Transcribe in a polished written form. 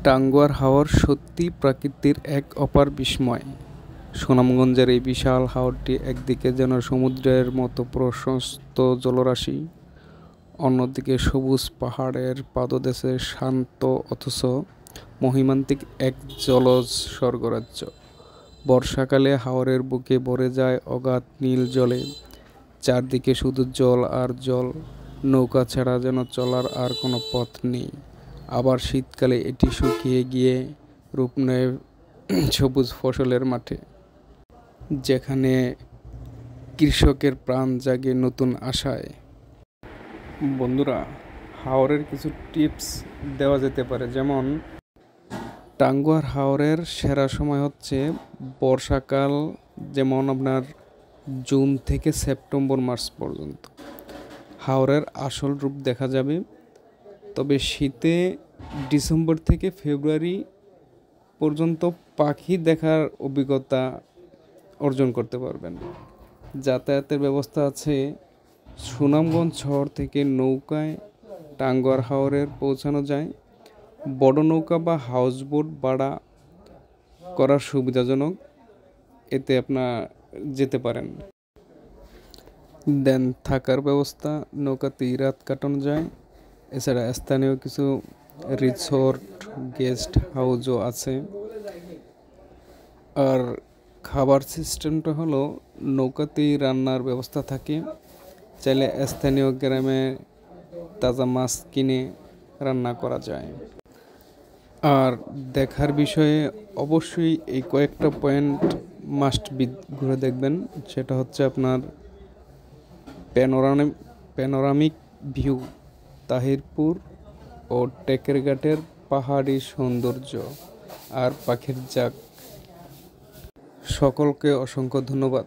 টাঙ্গুয়ার হাওর সত্যিই প্রকৃতির এক অপার বিস্ময়। সুনামগঞ্জের এই বিশাল হাওরটি একদিকে যেন সমুদ্রের মতো প্রশস্ত জলরাশি, অন্যদিকে সবুজ পাহাড়ের পাদদেশে শান্ত অথচ মহিমান্বিত এক জলজ স্বর্গরাজ্য। বর্ষাকালে হাওরের বুকে ভরে যায় অগাধ নীল জলে, চারদিকে শুধু জল আর জল, নৌকা ছাড়া যেন চলার আর কোনো পথ নেই। আবার শীতকালে এটি শুকিয়ে গিয়ে রূপ নেয় সবুজ ফসলের মাঠে, যেখানে কৃষকের প্রাণ জাগে নতুন আশায়। বন্ধুরা, হাওরের কিছু টিপস দেওয়া যেতে পারে, যেমন টাঙ্গুয়ার হাওরের সেরা সময় হচ্ছে বর্ষাকাল, যেমন আপনার জুন থেকে সেপ্টেম্বর মাস পর্যন্ত হাওরের আসল রূপ দেখা যাবে। তবে শীতে ডিসেম্বর থেকে ফেব্রুয়ারি পর্যন্ত পাখি দেখার অভিজ্ঞতা অর্জন করতে পারবেন। যাতায়াতের ব্যবস্থা আছে। সুনামগঞ্জ শহর থেকে নৌকায় টাঙ্গুয়ার হাওরে পৌঁছানো যায়। বড় নৌকা বা হাউসবোট ভাড়া করা সুবিধাজনক, এতে আপনার যেতে পারেন। দেন থাকার ব্যবস্থা, নৌকাতেই রাত কাটানো যায়। এছাড়া স্থানীয় কিছু রিসোর্ট, গেস্ট হাউসও আছে। আর খাবার সিস্টেমটা হলো নৌকাতেই রান্নার ব্যবস্থা থাকে। চাইলে স্থানীয় গ্রামে তাজা মাছ কিনে রান্না করা যায়। আর দেখার বিষয়ে অবশ্যই এই কয়েকটা পয়েন্ট মাস্ট বি ঘুরে দেখবেন। সেটা হচ্ছে আপনার প্যানোরামিক ভিউ, তাহিরপুর ও টেকেরঘাটের পাহাড়ি সৌন্দর্য আর পাখির জাক। সকলকে অসংখ্য ধন্যবাদ।